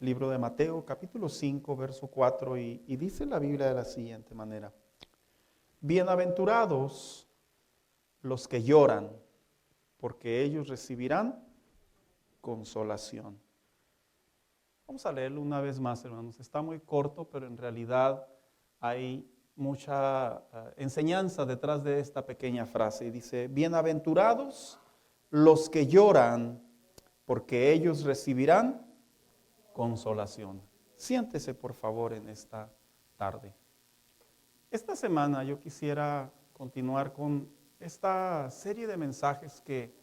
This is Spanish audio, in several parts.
libro de Mateo, capítulo 5, verso 4, y dice la Biblia de la siguiente manera: bienaventurados los que lloran, porque ellos recibirán consolación. Vamos a leerlo una vez más, hermanos. Está muy corto, pero en realidad hay mucha enseñanza detrás de esta pequeña frase. Y dice: bienaventurados los que lloran, porque ellos recibirán consolación. Siéntese, por favor, en esta tarde. Esta semana yo quisiera continuar con esta serie de mensajes que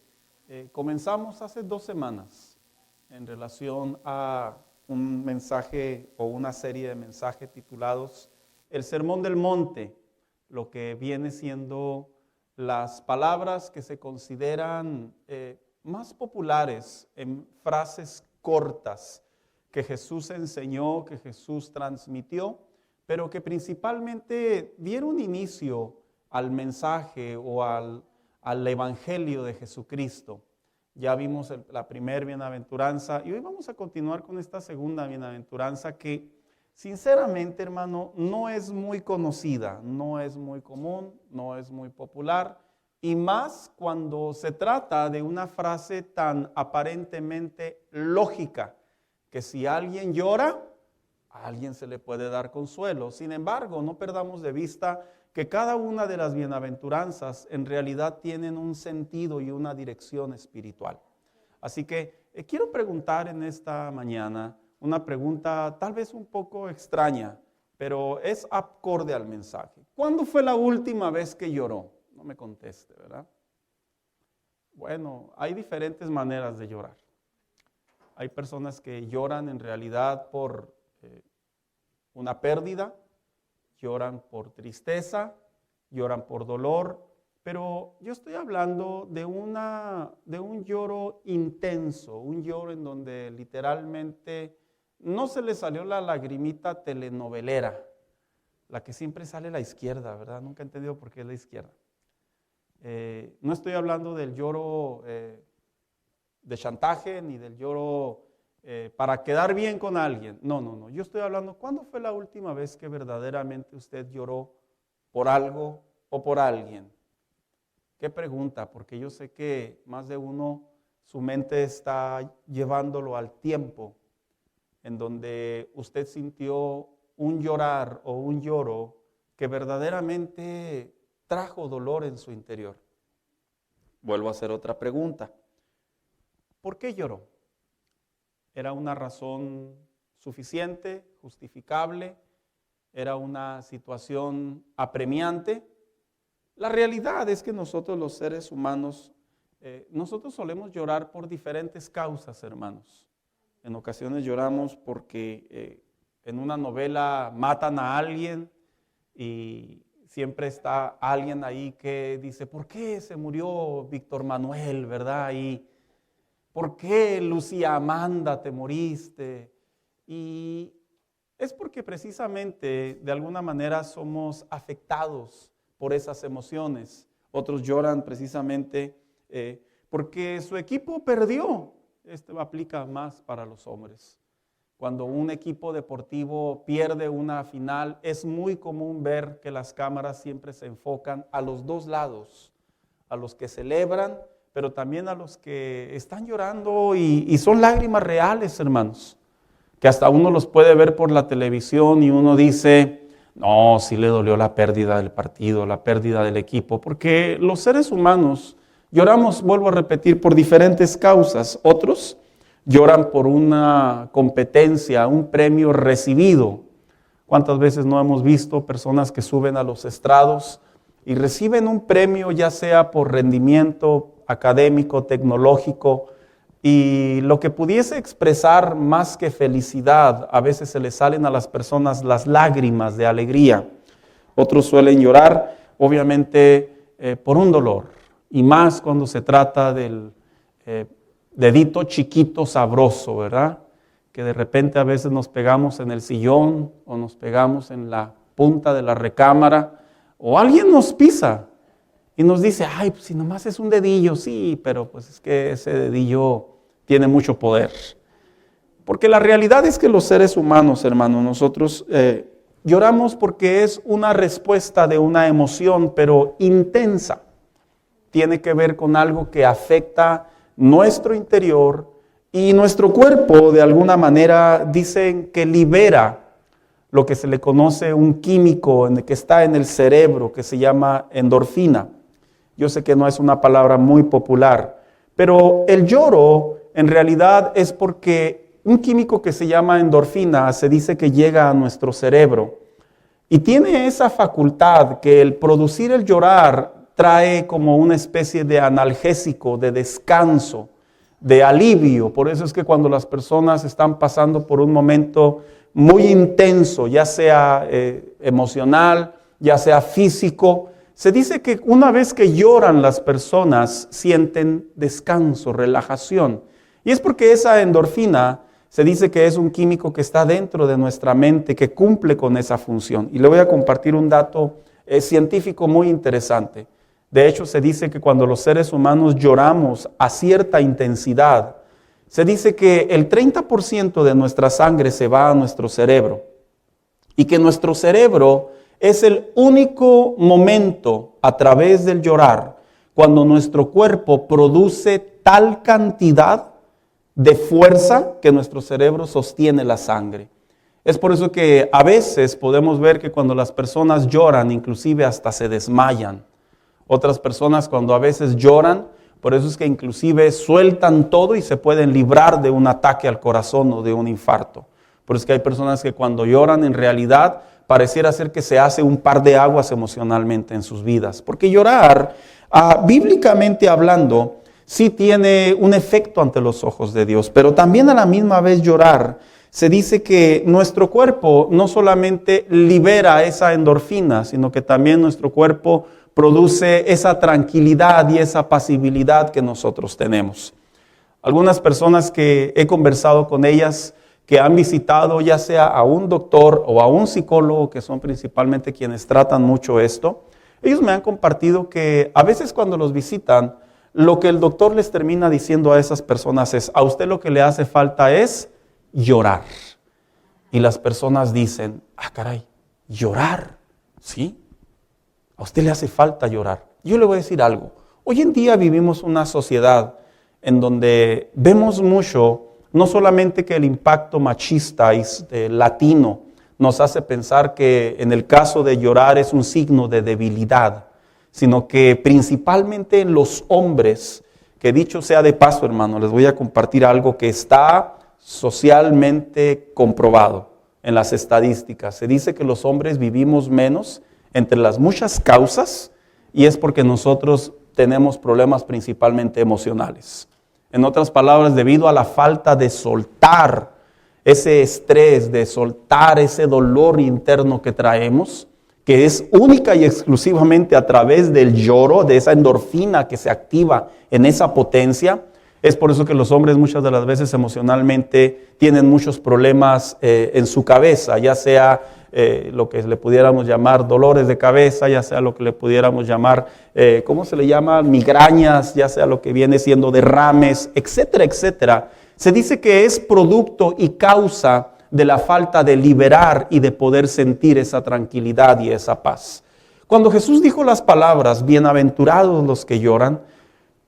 comenzamos hace 2 semanas en relación a un mensaje o una serie de mensajes titulados El Sermón del Monte, lo que viene siendo las palabras que se consideran más populares en frases cortas que Jesús enseñó, que Jesús transmitió, pero que principalmente dieron inicio al mensaje o al evangelio de Jesucristo. Ya vimos la primera bienaventuranza y hoy vamos a continuar con esta segunda bienaventuranza que, sinceramente, hermano, no es muy conocida, no es muy común, no es muy popular, y más cuando se trata de una frase tan aparentemente lógica, que si alguien llora, a alguien se le puede dar consuelo. Sin embargo, no perdamos de vista que cada una de las bienaventuranzas en realidad tienen un sentido y una dirección espiritual. Así que quiero preguntar en esta mañana una pregunta tal vez un poco extraña, pero es acorde al mensaje. ¿Cuándo fue la última vez que lloró? No me conteste, ¿verdad? Bueno, hay diferentes maneras de llorar. Hay personas que lloran en realidad por una pérdida, lloran por tristeza, lloran por dolor, pero yo estoy hablando de un lloro intenso, un lloro en donde literalmente no se le salió la lagrimita telenovelera, la que siempre sale a la izquierda, ¿verdad? Nunca he entendido por qué es la izquierda. No estoy hablando del lloro de chantaje, ni del lloro para quedar bien con alguien. No. Yo estoy hablando, ¿cuándo fue la última vez que verdaderamente usted lloró por algo o por alguien? ¿Qué pregunta? Porque yo sé que más de uno, su mente está llevándolo al tiempo en donde usted sintió un llorar o un lloro que verdaderamente trajo dolor en su interior. Vuelvo a hacer otra pregunta. ¿Por qué lloró? ¿Era una razón suficiente, justificable? ¿Era una situación apremiante? La realidad es que nosotros los seres humanos, nosotros solemos llorar por diferentes causas, hermanos. En ocasiones lloramos porque en una novela matan a alguien y siempre está alguien ahí que dice: ¿por qué se murió Víctor Manuel, verdad? Y ¿por qué, Lucía Amanda, te moriste? Y es porque precisamente de alguna manera somos afectados por esas emociones. Otros lloran precisamente porque su equipo perdió. Esto aplica más para los hombres. Cuando un equipo deportivo pierde una final, es muy común ver que las cámaras siempre se enfocan a los dos lados, a los que celebran, pero también a los que están llorando y son lágrimas reales, hermanos, que hasta uno los puede ver por la televisión y uno dice: no, sí le dolió la pérdida del partido, la pérdida del equipo, porque los seres humanos lloramos, vuelvo a repetir, por diferentes causas. Otros lloran por una competencia, un premio recibido. ¿Cuántas veces no hemos visto personas que suben a los estrados y reciben un premio, ya sea por rendimiento académico, tecnológico, y lo que pudiese expresar más que felicidad, a veces se les salen a las personas las lágrimas de alegría? Otros suelen llorar, obviamente, por un dolor, y más cuando se trata del dedito chiquito sabroso, ¿verdad? Que de repente a veces nos pegamos en el sillón o nos pegamos en la punta de la recámara o alguien nos pisa y nos dice: ay, pues si nomás es un dedillo. Sí, pero pues es que ese dedillo tiene mucho poder. Porque la realidad es que los seres humanos, hermanos, nosotros lloramos porque es una respuesta de una emoción, pero intensa. Tiene que ver con algo que afecta nuestro interior y nuestro cuerpo, de alguna manera, dicen que libera lo que se le conoce un químico que está en el cerebro, que se llama endorfina. Yo sé que no es una palabra muy popular, pero el lloro en realidad es porque un químico que se llama endorfina se dice que llega a nuestro cerebro y tiene esa facultad que el producir el llorar trae como una especie de analgésico, de descanso, de alivio. Por eso es que cuando las personas están pasando por un momento muy intenso, ya sea emocional, ya sea físico, se dice que una vez que lloran las personas sienten descanso, relajación. Y es porque esa endorfina se dice que es un químico que está dentro de nuestra mente, que cumple con esa función. Y le voy a compartir un dato científico muy interesante. De hecho, se dice que cuando los seres humanos lloramos a cierta intensidad, se dice que el 30% de nuestra sangre se va a nuestro cerebro y que nuestro cerebro es el único momento a través del llorar cuando nuestro cuerpo produce tal cantidad de fuerza que nuestro cerebro sostiene la sangre. Es por eso que a veces podemos ver que cuando las personas lloran, inclusive hasta se desmayan. Otras personas cuando a veces lloran, por eso es que inclusive sueltan todo y se pueden librar de un ataque al corazón o de un infarto. Por eso es que hay personas que cuando lloran en realidad pareciera ser que se hace un par de aguas emocionalmente en sus vidas. Porque llorar, bíblicamente hablando, sí tiene un efecto ante los ojos de Dios, pero también a la misma vez llorar, se dice que nuestro cuerpo no solamente libera esa endorfina, sino que también nuestro cuerpo produce esa tranquilidad y esa pasibilidad que nosotros tenemos. Algunas personas que he conversado con ellas, que han visitado ya sea a un doctor o a un psicólogo, que son principalmente quienes tratan mucho esto, ellos me han compartido que a veces cuando los visitan, lo que el doctor les termina diciendo a esas personas es: a usted lo que le hace falta es llorar. Y las personas dicen: caray, ¿llorar? ¿Sí? A usted le hace falta llorar. Yo le voy a decir algo. Hoy en día vivimos una sociedad en donde vemos mucho, no solamente que el impacto machista y latino nos hace pensar que en el caso de llorar es un signo de debilidad, sino que principalmente en los hombres, que dicho sea de paso, hermano, les voy a compartir algo que está socialmente comprobado en las estadísticas. Se dice que los hombres vivimos menos entre las muchas causas y es porque nosotros tenemos problemas principalmente emocionales. En otras palabras, debido a la falta de soltar ese estrés, de soltar ese dolor interno que traemos, que es única y exclusivamente a través del lloro, de esa endorfina que se activa en esa potencia. Es por eso que los hombres muchas de las veces emocionalmente tienen muchos problemas en su cabeza, ya sea lo que le pudiéramos llamar dolores de cabeza, ya sea lo que le pudiéramos llamar, ¿cómo se le llama? Migrañas, ya sea lo que viene siendo derrames, etcétera, etcétera. Se dice que es producto y causa de la falta de liberar y de poder sentir esa tranquilidad y esa paz. Cuando Jesús dijo las palabras, bienaventurados los que lloran,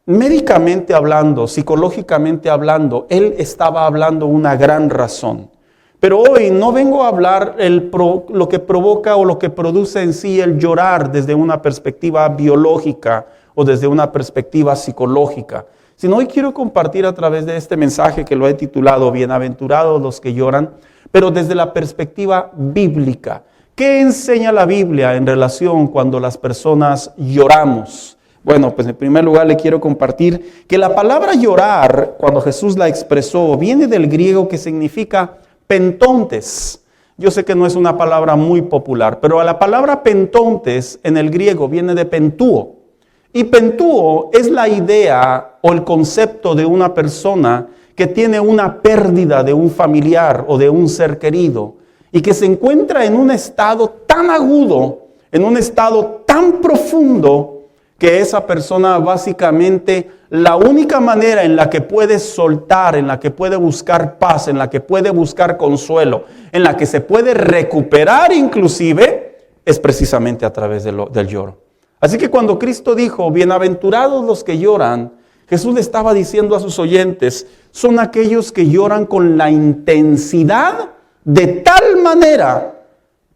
médicamente hablando, psicológicamente hablando, Él estaba hablando una gran razón. Pero hoy no vengo a hablar lo que provoca o lo que produce en sí el llorar desde una perspectiva biológica o desde una perspectiva psicológica, sino hoy quiero compartir a través de este mensaje que lo he titulado Bienaventurados los que lloran, pero desde la perspectiva bíblica. ¿Qué enseña la Biblia en relación cuando las personas lloramos? Bueno, pues en primer lugar le quiero compartir que la palabra llorar, cuando Jesús la expresó, viene del griego que significa pentontes. Yo sé que no es una palabra muy popular, pero la palabra pentontes en el griego viene de pentúo. Y pentúo es la idea o el concepto de una persona que tiene una pérdida de un familiar o de un ser querido y que se encuentra en un estado tan agudo, en un estado tan profundo, que esa persona básicamente la única manera en la que puede soltar, en la que puede buscar paz, en la que puede buscar consuelo, en la que se puede recuperar inclusive, es precisamente a través del lloro. Así que cuando Cristo dijo, bienaventurados los que lloran, Jesús le estaba diciendo a sus oyentes, son aquellos que lloran con la intensidad de tal manera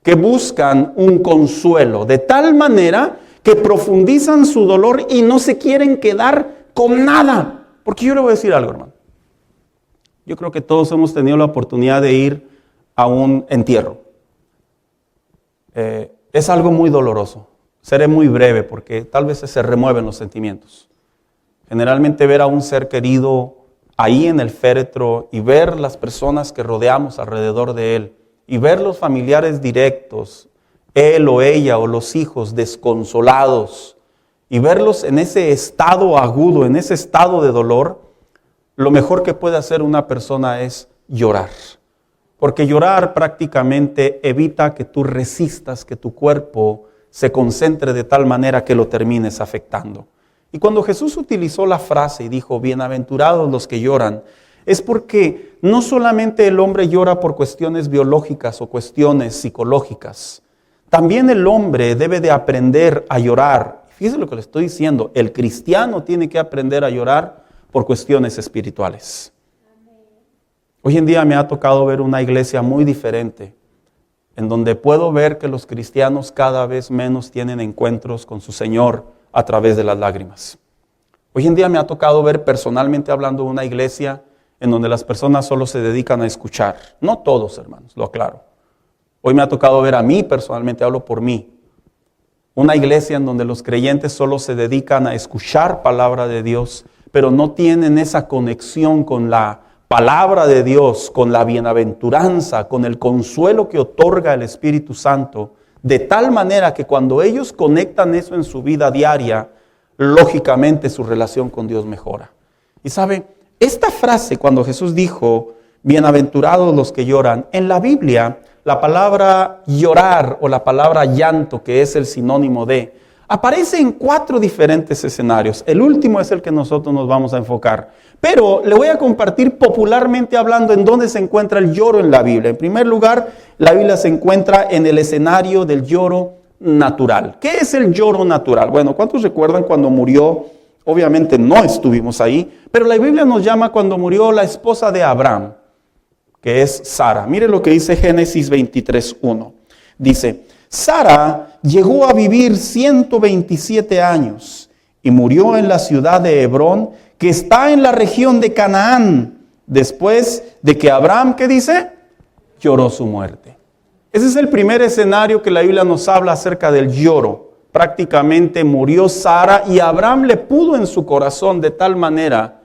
que buscan un consuelo, de tal manera que profundizan su dolor y no se quieren quedar con nada. Porque yo le voy a decir algo, hermano. Yo creo que todos hemos tenido la oportunidad de ir a un entierro. Es algo muy doloroso. Seré muy breve porque tal vez se remueven los sentimientos. Generalmente ver a un ser querido ahí en el féretro y ver las personas que rodeamos alrededor de él y ver los familiares directos, él o ella o los hijos desconsolados y verlos en ese estado agudo, en ese estado de dolor, lo mejor que puede hacer una persona es llorar. Porque llorar prácticamente evita que tú resistas, que tu cuerpo se concentre de tal manera que lo termines afectando. Y cuando Jesús utilizó la frase y dijo, bienaventurados los que lloran, es porque no solamente el hombre llora por cuestiones biológicas o cuestiones psicológicas, también el hombre debe de aprender a llorar. Fíjese lo que le estoy diciendo, el cristiano tiene que aprender a llorar por cuestiones espirituales. Hoy en día me ha tocado ver una iglesia muy diferente, en donde puedo ver que los cristianos cada vez menos tienen encuentros con su Señor a través de las lágrimas. Hoy en día me ha tocado ver personalmente hablando una iglesia en donde las personas solo se dedican a escuchar. No todos, hermanos, lo aclaro. Hoy me ha tocado ver a mí, personalmente hablo por mí, una iglesia en donde los creyentes solo se dedican a escuchar palabra de Dios, pero no tienen esa conexión con la palabra de Dios, con la bienaventuranza, con el consuelo que otorga el Espíritu Santo, de tal manera que cuando ellos conectan eso en su vida diaria, lógicamente su relación con Dios mejora. Y sabe, esta frase cuando Jesús dijo, bienaventurados los que lloran, en la Biblia, la palabra llorar o la palabra llanto, que es el sinónimo de, aparece en 4 diferentes escenarios. El último es el que nosotros nos vamos a enfocar. Pero le voy a compartir popularmente hablando en dónde se encuentra el lloro en la Biblia. En primer lugar, la Biblia se encuentra en el escenario del lloro natural. ¿Qué es el lloro natural? Bueno, ¿cuántos recuerdan cuando murió? Obviamente no estuvimos ahí, pero la Biblia nos llama cuando murió la esposa de Abraham, que es Sara. Mire lo que dice Génesis 23:1. Dice, Sara llegó a vivir 127 años y murió en la ciudad de Hebrón, que está en la región de Canaán, después de que Abraham, ¿qué dice? Lloró su muerte. Ese es el primer escenario que la Biblia nos habla acerca del lloro. Prácticamente murió Sara y Abraham le pudo en su corazón de tal manera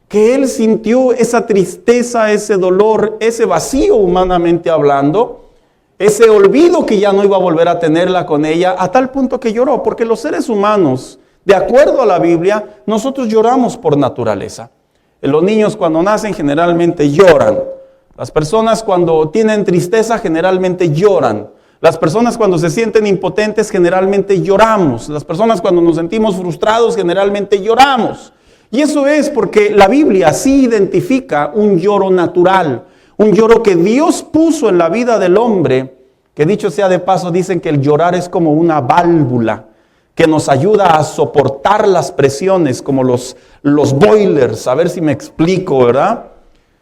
que él sintió esa tristeza, ese dolor, ese vacío humanamente hablando, ese olvido que ya no iba a volver a tenerla con ella, a tal punto que lloró, porque los seres humanos, de acuerdo a la Biblia, nosotros lloramos por naturaleza. Los niños cuando nacen generalmente lloran. Las personas cuando tienen tristeza generalmente lloran. Las personas cuando se sienten impotentes generalmente lloramos. Las personas cuando nos sentimos frustrados generalmente lloramos. Y eso es porque la Biblia sí identifica un lloro natural, un lloro que Dios puso en la vida del hombre, que dicho sea de paso, dicen que el llorar es como una válvula que nos ayuda a soportar las presiones, como los boilers, a ver si me explico, ¿verdad?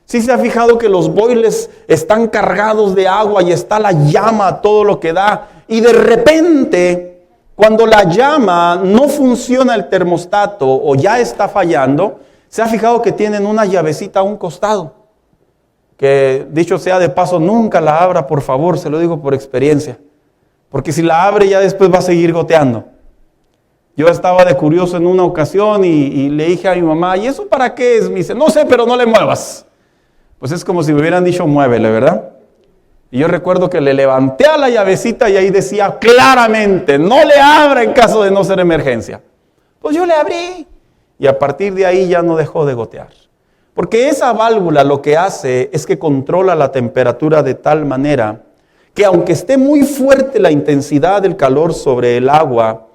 ¿Sí se ha fijado que los boilers están cargados de agua y está la llama a todo lo que da? Y de repente, cuando la llama no funciona el termostato o ya está fallando, ¿se ha fijado que tienen una llavecita a un costado? Que dicho sea de paso, nunca la abra, por favor, se lo digo por experiencia. Porque si la abre ya después va a seguir goteando. Yo estaba de curioso en una ocasión y le dije a mi mamá, ¿y eso para qué es? Me dice, no sé, pero no le muevas. Pues es como si me hubieran dicho, muévele, ¿verdad? Y yo recuerdo que le levanté a la llavecita y ahí decía claramente, no le abra en caso de no ser emergencia. Pues yo le abrí y a partir de ahí ya no dejó de gotear. Porque esa válvula lo que hace es que controla la temperatura de tal manera que aunque esté muy fuerte la intensidad del calor sobre el agua,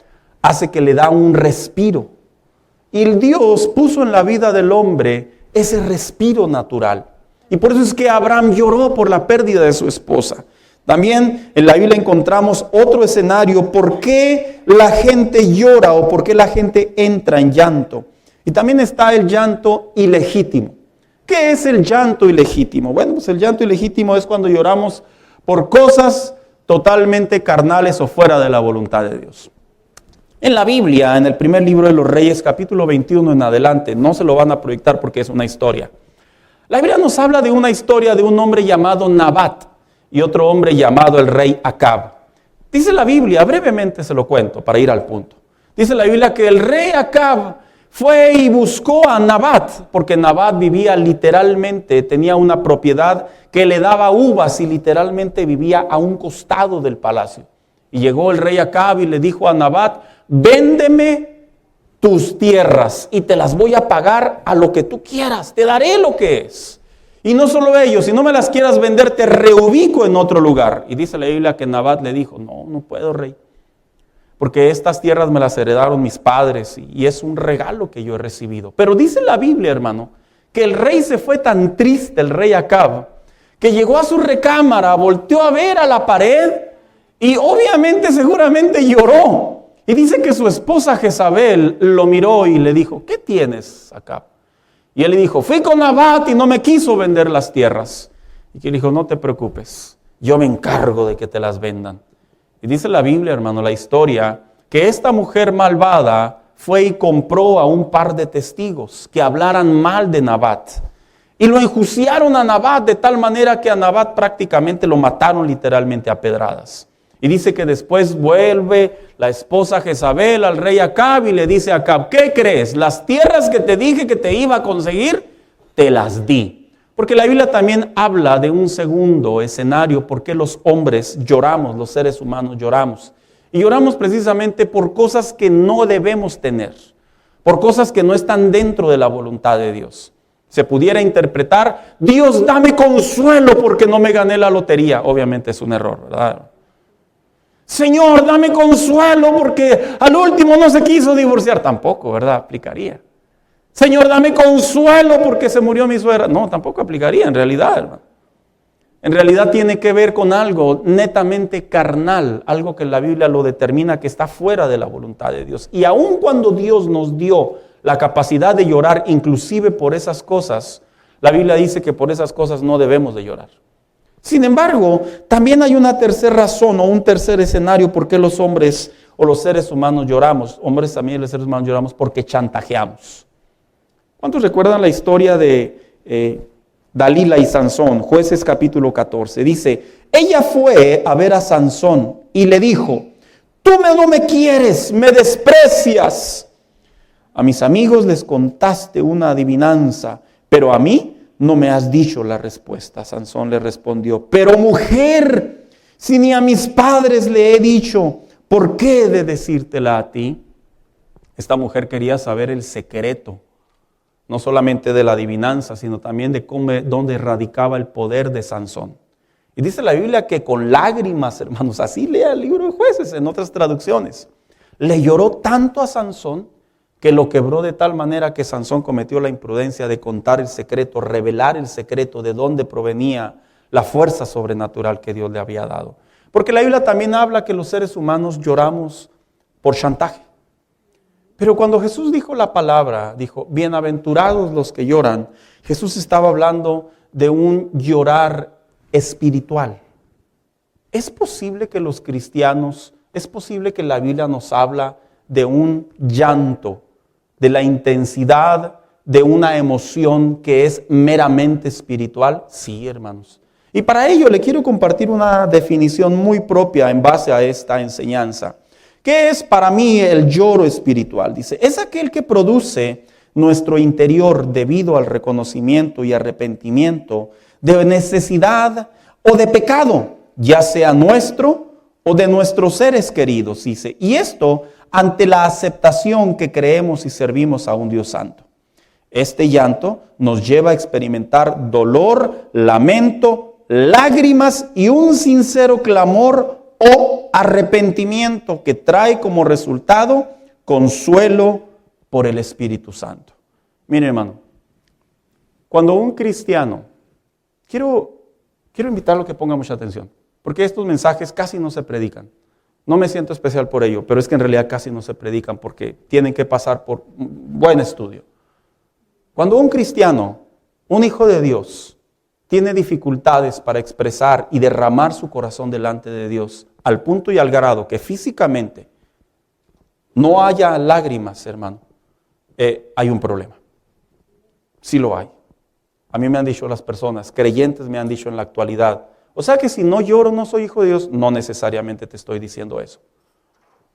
hace que le da un respiro. Y Dios puso en la vida del hombre ese respiro natural. Y por eso es que Abraham lloró por la pérdida de su esposa. También en la Biblia encontramos otro escenario, por qué la gente llora o por qué la gente entra en llanto. Y también está el llanto ilegítimo. ¿Qué es el llanto ilegítimo? Bueno, pues el llanto ilegítimo es cuando lloramos por cosas totalmente carnales o fuera de la voluntad de Dios. En la Biblia, en el primer libro de los Reyes, capítulo 21 en adelante, no se lo van a proyectar porque es una historia. La Biblia nos habla de una historia de un hombre llamado Nabat y otro hombre llamado el rey Acab. Dice la Biblia, brevemente se lo cuento para ir al punto. Dice la Biblia que el rey Acab fue y buscó a Nabat, porque Nabat vivía literalmente, tenía una propiedad que le daba uvas y literalmente vivía a un costado del palacio. Y llegó el rey Acab y le dijo a Nabat, véndeme tus tierras y te las voy a pagar a lo que tú quieras, te daré lo que es. Y no solo ello, si no me las quieras vender, te reubico en otro lugar. Y dice la Biblia que Nabat le dijo, no puedo, rey, porque estas tierras me las heredaron mis padres y es un regalo que yo he recibido. Pero dice la Biblia, hermano, que el rey se fue tan triste, el rey Acab, que llegó a su recámara, volteó a ver a la pared y obviamente, seguramente lloró. Y dice que su esposa Jezabel lo miró y le dijo, ¿qué tienes, Acab? Y él le dijo, fui con Nabat y no me quiso vender las tierras. Y que le dijo, no te preocupes, yo me encargo de que te las vendan. Y dice la Biblia, hermano, la historia, que esta mujer malvada fue y compró a un par de testigos que hablaran mal de Nabat. Y lo enjuiciaron a Nabat de tal manera que a Nabat prácticamente lo mataron literalmente a pedradas. Y dice que después vuelve la esposa Jezabel al rey Acab y le dice a Acab, ¿qué crees? Las tierras que te dije que te iba a conseguir, te las di. Porque la Biblia también habla de un segundo escenario, por qué los hombres lloramos, los seres humanos lloramos. Y lloramos precisamente por cosas que no debemos tener, por cosas que no están dentro de la voluntad de Dios. Se pudiera interpretar, Dios, dame consuelo porque no me gané la lotería. Obviamente es un error, ¿verdad? Señor, dame consuelo porque al último no se quiso divorciar. Tampoco, ¿verdad? Aplicaría. Señor, dame consuelo porque se murió mi suegra. No, tampoco aplicaría en realidad, hermano. En realidad tiene que ver con algo netamente carnal, algo que la Biblia lo determina que está fuera de la voluntad de Dios. Y aun cuando Dios nos dio la capacidad de llorar, inclusive por esas cosas, la Biblia dice que por esas cosas no debemos de llorar. Sin embargo, también hay una tercera razón o un tercer escenario por qué los hombres o los seres humanos lloramos. Hombres también, los seres humanos lloramos porque chantajeamos. ¿Cuántos recuerdan la historia de Dalila y Sansón? Jueces capítulo 14. Dice, ella fue a ver a Sansón y le dijo, tú no me quieres, me desprecias. A mis amigos les contaste una adivinanza, pero a mí no me has dicho la respuesta. Sansón le respondió, pero mujer, si ni a mis padres le he dicho, ¿por qué he de decírtela a ti? Esta mujer quería saber el secreto, no solamente de la adivinanza, sino también de dónde radicaba el poder de Sansón. Y dice la Biblia que con lágrimas, hermanos, así lea el libro de Jueces en otras traducciones, le lloró tanto a Sansón que lo quebró de tal manera que Sansón cometió la imprudencia de contar el secreto, revelar el secreto de dónde provenía la fuerza sobrenatural que Dios le había dado. Porque la Biblia también habla que los seres humanos lloramos por chantaje. Pero cuando Jesús dijo la palabra, dijo, bienaventurados los que lloran, Jesús estaba hablando de un llorar espiritual. ¿Es posible que los cristianos, es posible que la Biblia nos habla de un llanto, de la intensidad de una emoción que es meramente espiritual? Sí, hermanos. Y para ello le quiero compartir una definición muy propia en base a esta enseñanza. ¿Qué es para mí el lloro espiritual? Dice, es aquel que produce nuestro interior debido al reconocimiento y arrepentimiento de necesidad o de pecado, ya sea nuestro o de nuestros seres queridos, dice. Y esto ante la aceptación que creemos y servimos a un Dios santo. Este llanto nos lleva a experimentar dolor, lamento, lágrimas y un sincero clamor o arrepentimiento que trae como resultado consuelo por el Espíritu Santo. Mire, hermano, cuando un cristiano, quiero invitarlo a que ponga mucha atención, porque estos mensajes casi no se predican. No me siento especial por ello, pero es que en realidad casi no se predican porque tienen que pasar por un buen estudio. Cuando un cristiano, un hijo de Dios, tiene dificultades para expresar y derramar su corazón delante de Dios, al punto y al grado que físicamente no haya lágrimas, hermano, hay un problema. Sí lo hay. A mí me han dicho las personas, creyentes me han dicho en la actualidad, o sea que si no lloro no soy hijo de Dios. No necesariamente te estoy diciendo eso.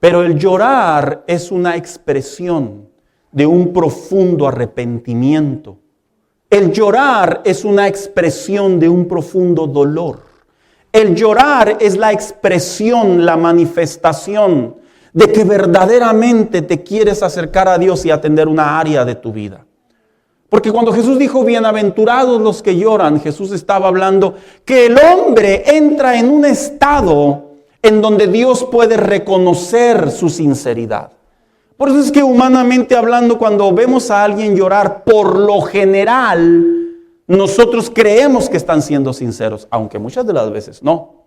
Pero el llorar es una expresión de un profundo arrepentimiento. El llorar es una expresión de un profundo dolor. El llorar es la expresión, la manifestación de que verdaderamente te quieres acercar a Dios y atender una área de tu vida. Porque cuando Jesús dijo, bienaventurados los que lloran, Jesús estaba hablando que el hombre entra en un estado en donde Dios puede reconocer su sinceridad. Por eso es que humanamente hablando, cuando vemos a alguien llorar, por lo general, nosotros creemos que están siendo sinceros, aunque muchas de las veces no.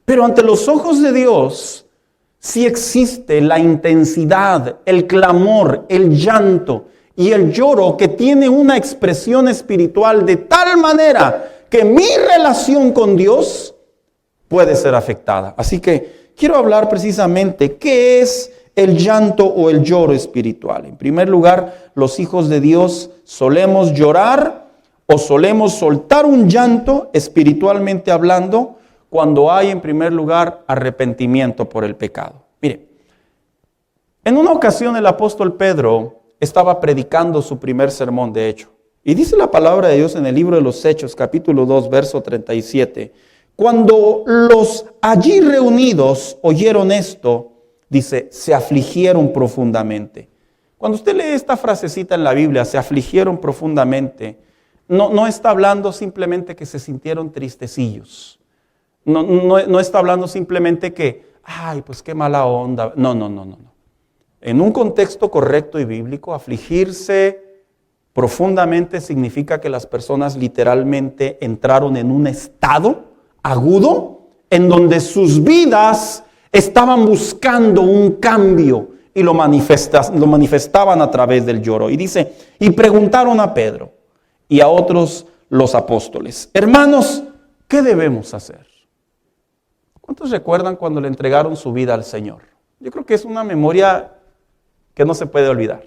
Pero ante los ojos de Dios, sí existe la intensidad, el clamor, el llanto y el lloro que tiene una expresión espiritual de tal manera que mi relación con Dios puede ser afectada. Así que quiero hablar precisamente qué es el llanto o el lloro espiritual. En primer lugar, los hijos de Dios solemos llorar o solemos soltar un llanto espiritualmente hablando cuando hay en primer lugar arrepentimiento por el pecado. Mire, en una ocasión el apóstol Pedro estaba predicando su primer sermón, de hecho. Y dice la palabra de Dios en el libro de los Hechos, capítulo 2, verso 37. Cuando los allí reunidos oyeron esto, dice, se afligieron profundamente. Cuando usted lee esta frasecita en la Biblia, se afligieron profundamente, no está hablando simplemente que se sintieron tristecillos. No está hablando simplemente que, ay, pues qué mala onda. No. En un contexto correcto y bíblico, afligirse profundamente significa que las personas literalmente entraron en un estado agudo en donde sus vidas estaban buscando un cambio y lo manifestaban a través del lloro. Y dice, y preguntaron a Pedro y a otros los apóstoles, hermanos, ¿qué debemos hacer? ¿Cuántos recuerdan cuando le entregaron su vida al Señor? Yo creo que es una memoria que no se puede olvidar.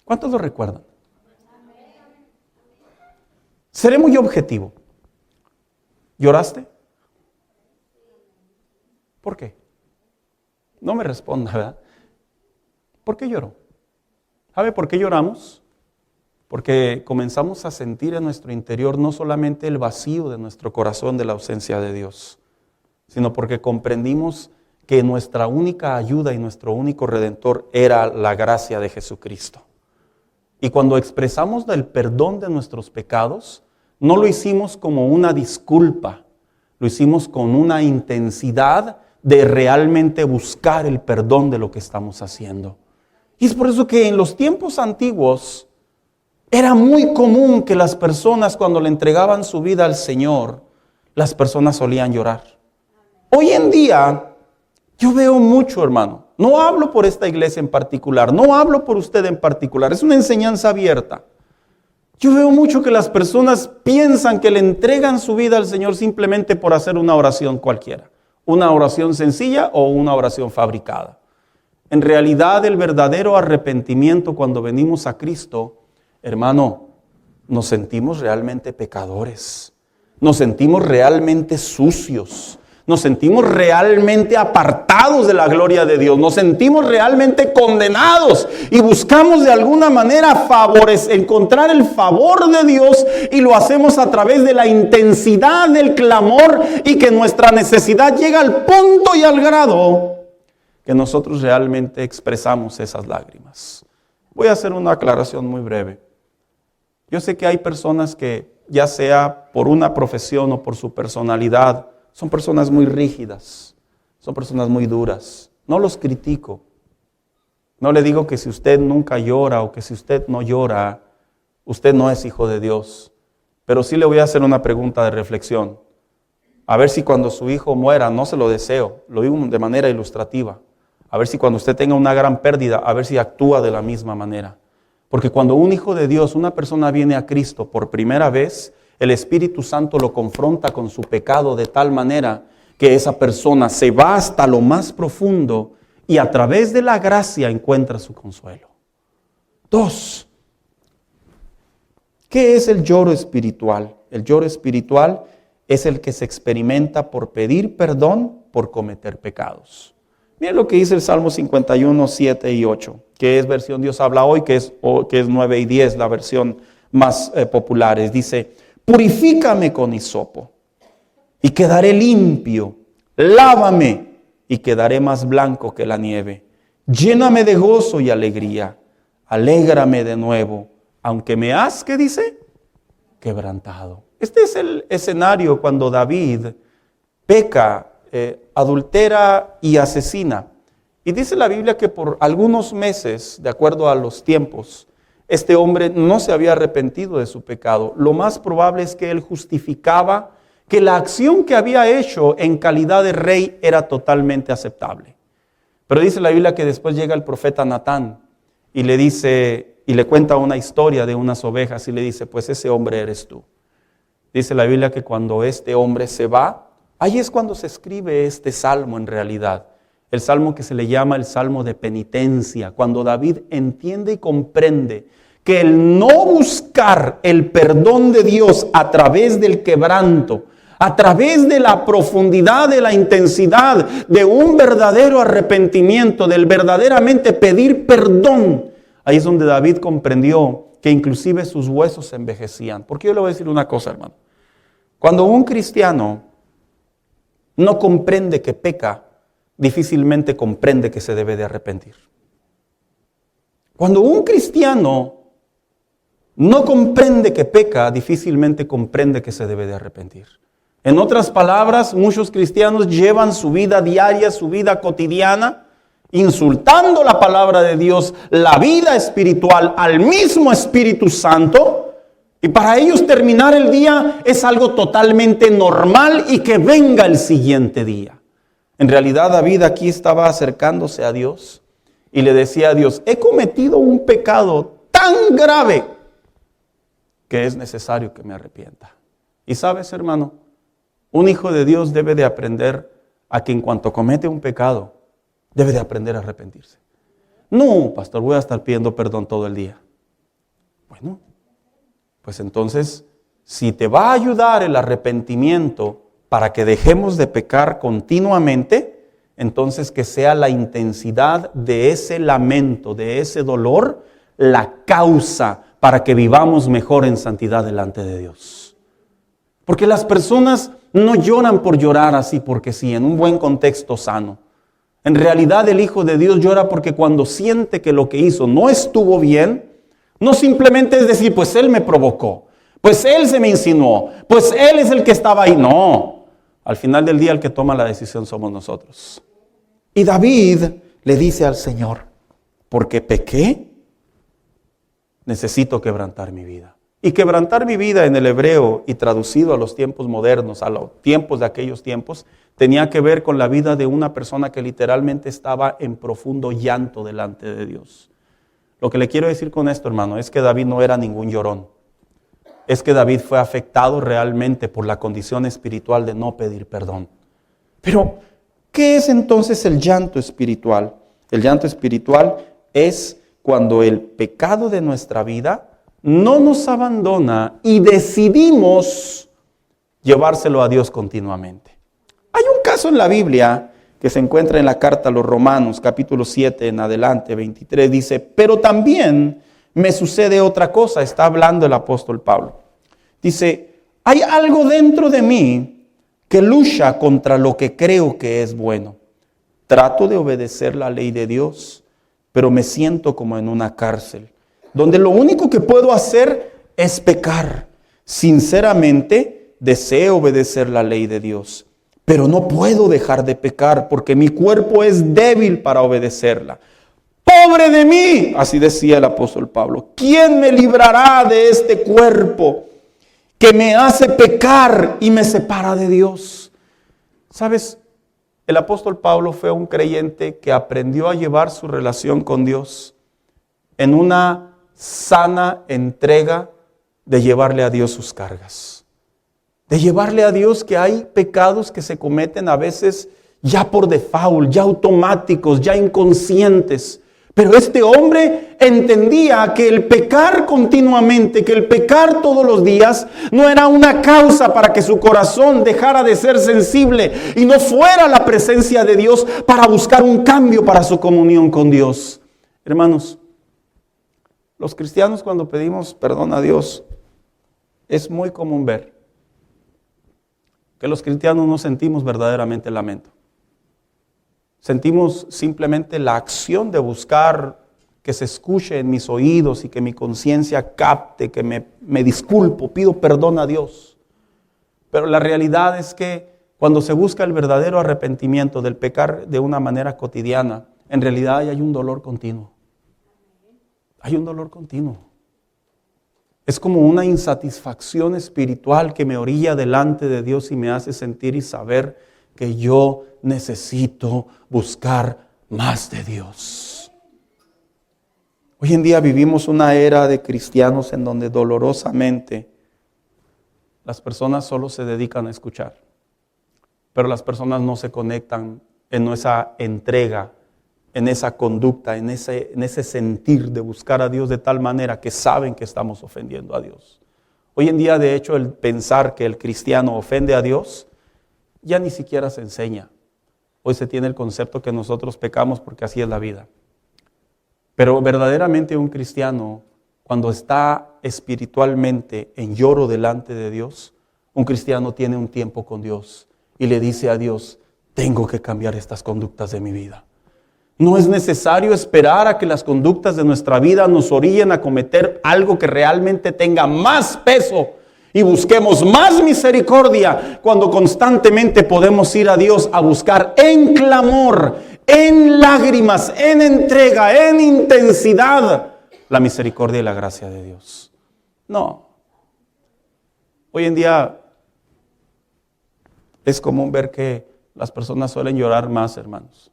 ¿Cuántos lo recuerdan? Seré muy objetivo. ¿Lloraste? ¿Por qué? No me responda, ¿verdad? ¿Por qué lloró? ¿Sabe por qué lloramos? Porque comenzamos a sentir en nuestro interior no solamente el vacío de nuestro corazón de la ausencia de Dios, sino porque comprendimos que nuestra única ayuda y nuestro único redentor era la gracia de Jesucristo. Y cuando expresamos el perdón de nuestros pecados, no lo hicimos como una disculpa, lo hicimos con una intensidad de realmente buscar el perdón de lo que estamos haciendo. Y es por eso que en los tiempos antiguos era muy común que las personas cuando le entregaban su vida al Señor, las personas solían llorar. Hoy en día yo veo mucho, hermano. No hablo por esta iglesia en particular, no hablo por usted en particular, es una enseñanza abierta. Yo veo mucho que las personas piensan que le entregan su vida al Señor simplemente por hacer una oración cualquiera. Una oración sencilla o una oración fabricada. En realidad, el verdadero arrepentimiento cuando venimos a Cristo, hermano, nos sentimos realmente pecadores. Nos sentimos realmente sucios. Nos sentimos realmente apartados de la gloria de Dios. Nos sentimos realmente condenados y buscamos de alguna manera encontrar el favor de Dios, y lo hacemos a través de la intensidad del clamor, y que nuestra necesidad llega al punto y al grado que nosotros realmente expresamos esas lágrimas. Voy a hacer una aclaración muy breve. Yo sé que hay personas que ya sea por una profesión o por su personalidad, son personas muy rígidas, son personas muy duras. No los critico. No le digo que si usted nunca llora o que si usted no llora, usted no es hijo de Dios. Pero sí le voy a hacer una pregunta de reflexión. A ver si cuando su hijo muera, no se lo deseo, lo digo de manera ilustrativa. A ver si cuando usted tenga una gran pérdida, a ver si actúa de la misma manera. Porque cuando un hijo de Dios, una persona viene a Cristo por primera vez, el Espíritu Santo lo confronta con su pecado de tal manera que esa persona se va hasta lo más profundo y a través de la gracia encuentra su consuelo. 2. ¿Qué es el lloro espiritual? El lloro espiritual es el que se experimenta por pedir perdón por cometer pecados. Miren lo que dice el Salmo 51, 7 y 8, que es versión Dios habla hoy, que es 9 y 10, la versión más popular. Dice, purifícame con hisopo y quedaré limpio, lávame y quedaré más blanco que la nieve. Lléname de gozo y alegría, alégrame de nuevo, aunque me has, ¿qué dice? Quebrantado. Este es el escenario cuando David peca, adultera y asesina. Y dice la Biblia que por algunos meses, de acuerdo a los tiempos, este hombre no se había arrepentido de su pecado. Lo más probable es que él justificaba que la acción que había hecho en calidad de rey era totalmente aceptable. Pero dice la Biblia que después llega el profeta Natán y le dice, y le cuenta una historia de unas ovejas y le dice, pues ese hombre eres tú. Dice la Biblia que cuando este hombre se va, ahí es cuando se escribe este salmo en realidad. El salmo que se le llama el salmo de penitencia, cuando David entiende y comprende que el no buscar el perdón de Dios a través del quebranto, a través de la profundidad, de la intensidad, de un verdadero arrepentimiento, del verdaderamente pedir perdón, ahí es donde David comprendió que inclusive sus huesos se envejecían. Porque yo le voy a decir una cosa, hermano. Cuando un cristiano no comprende que peca, difícilmente comprende que se debe de arrepentir. Cuando un cristiano no comprende que peca, difícilmente comprende que se debe de arrepentir. En otras palabras, muchos cristianos llevan su vida diaria, su vida cotidiana, insultando la palabra de Dios, la vida espiritual, al mismo Espíritu Santo, y para ellos terminar el día es algo totalmente normal y que venga el siguiente día. En realidad David aquí estaba acercándose a Dios y le decía a Dios, he cometido un pecado tan grave que es necesario que me arrepienta. Y sabes, hermano, un hijo de Dios debe de aprender a que en cuanto comete un pecado, debe de aprender a arrepentirse. No, pastor, voy a estar pidiendo perdón todo el día. Bueno, pues entonces, si te va a ayudar el arrepentimiento para que dejemos de pecar continuamente, entonces que sea la intensidad de ese lamento, de ese dolor, la causa para que vivamos mejor en santidad delante de Dios. Porque las personas no lloran por llorar así, porque sí, en un buen contexto sano. En realidad el Hijo de Dios llora porque cuando siente que lo que hizo no estuvo bien, no simplemente es decir, pues Él me provocó, pues Él se me insinuó, pues Él es el que estaba ahí. No, al final del día el que toma la decisión somos nosotros. Y David le dice al Señor, porque pequé, necesito quebrantar mi vida. Y quebrantar mi vida en el hebreo y traducido a los tiempos modernos, a los tiempos de aquellos tiempos, tenía que ver con la vida de una persona que literalmente estaba en profundo llanto delante de Dios. Lo que le quiero decir con esto, hermano, es que David no era ningún llorón. Es que David fue afectado realmente por la condición espiritual de no pedir perdón. Pero, ¿qué es entonces el llanto espiritual? El llanto espiritual es cuando el pecado de nuestra vida no nos abandona y decidimos llevárselo a Dios continuamente. Hay un caso en la Biblia que se encuentra en la carta a los Romanos, capítulo 7 en adelante, 23, dice, pero también me sucede otra cosa, está hablando el apóstol Pablo. Dice, hay algo dentro de mí que lucha contra lo que creo que es bueno. Trato de obedecer la ley de Dios, pero me siento como en una cárcel, donde lo único que puedo hacer es pecar. Sinceramente, deseo obedecer la ley de Dios, pero no puedo dejar de pecar porque mi cuerpo es débil para obedecerla. ¡Pobre de mí!, así decía el apóstol Pablo. ¿Quién me librará de este cuerpo que me hace pecar y me separa de Dios? ¿Sabes? El apóstol Pablo fue un creyente que aprendió a llevar su relación con Dios en una sana entrega de llevarle a Dios sus cargas. De llevarle a Dios que hay pecados que se cometen a veces ya por default, ya automáticos, ya inconscientes. Pero este hombre entendía que el pecar continuamente, que el pecar todos los días, no era una causa para que su corazón dejara de ser sensible y no fuera a la presencia de Dios para buscar un cambio para su comunión con Dios. Hermanos, los cristianos cuando pedimos perdón a Dios, es muy común ver que los cristianos no sentimos verdaderamente lamento. Sentimos simplemente la acción de buscar que se escuche en mis oídos y que mi conciencia capte, que me disculpo, pido perdón a Dios. Pero la realidad es que cuando se busca el verdadero arrepentimiento del pecar de una manera cotidiana, en realidad hay un dolor continuo. Hay un dolor continuo. Es como una insatisfacción espiritual que me orilla delante de Dios y me hace sentir y saber que yo necesito buscar más de Dios. Hoy en día vivimos una era de cristianos en donde dolorosamente las personas solo se dedican a escuchar, pero las personas no se conectan en esa entrega, en esa conducta, en ese sentir de buscar a Dios de tal manera que saben que estamos ofendiendo a Dios. Hoy en día, de hecho, el pensar que el cristiano ofende a Dios ya ni siquiera se enseña. Hoy se tiene el concepto que nosotros pecamos porque así es la vida. Pero verdaderamente un cristiano, cuando está espiritualmente en lloro delante de Dios, un cristiano tiene un tiempo con Dios y le dice a Dios, tengo que cambiar estas conductas de mi vida. No es necesario esperar a que las conductas de nuestra vida nos orillen a cometer algo que realmente tenga más peso y busquemos más misericordia cuando constantemente podemos ir a Dios a buscar en clamor, en lágrimas, en entrega, en intensidad la misericordia y la gracia de Dios. No. Hoy en día es común ver que las personas suelen llorar más, hermanos.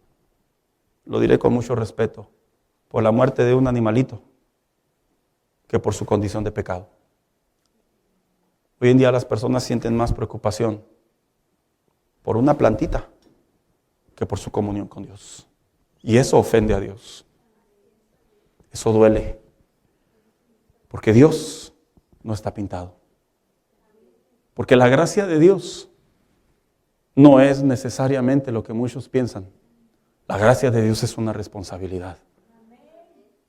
Lo diré con mucho respeto, por la muerte de un animalito que por su condición de pecado. Hoy en día las personas sienten más preocupación por una plantita que por su comunión con Dios. Y eso ofende a Dios. Eso duele. Porque Dios no está pintado. Porque la gracia de Dios no es necesariamente lo que muchos piensan. La gracia de Dios es una responsabilidad.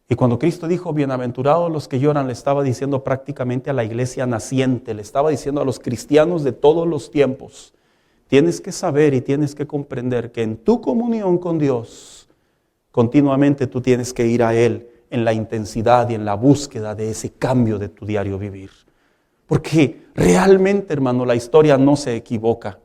Y cuando Cristo dijo, bienaventurados los que lloran, le estaba diciendo prácticamente a la iglesia naciente, le estaba diciendo a los cristianos de todos los tiempos, tienes que saber y tienes que comprender que en tu comunión con Dios, continuamente tú tienes que ir a Él en la intensidad y en la búsqueda de ese cambio de tu diario vivir. Porque realmente, hermano, la historia no se equivoca.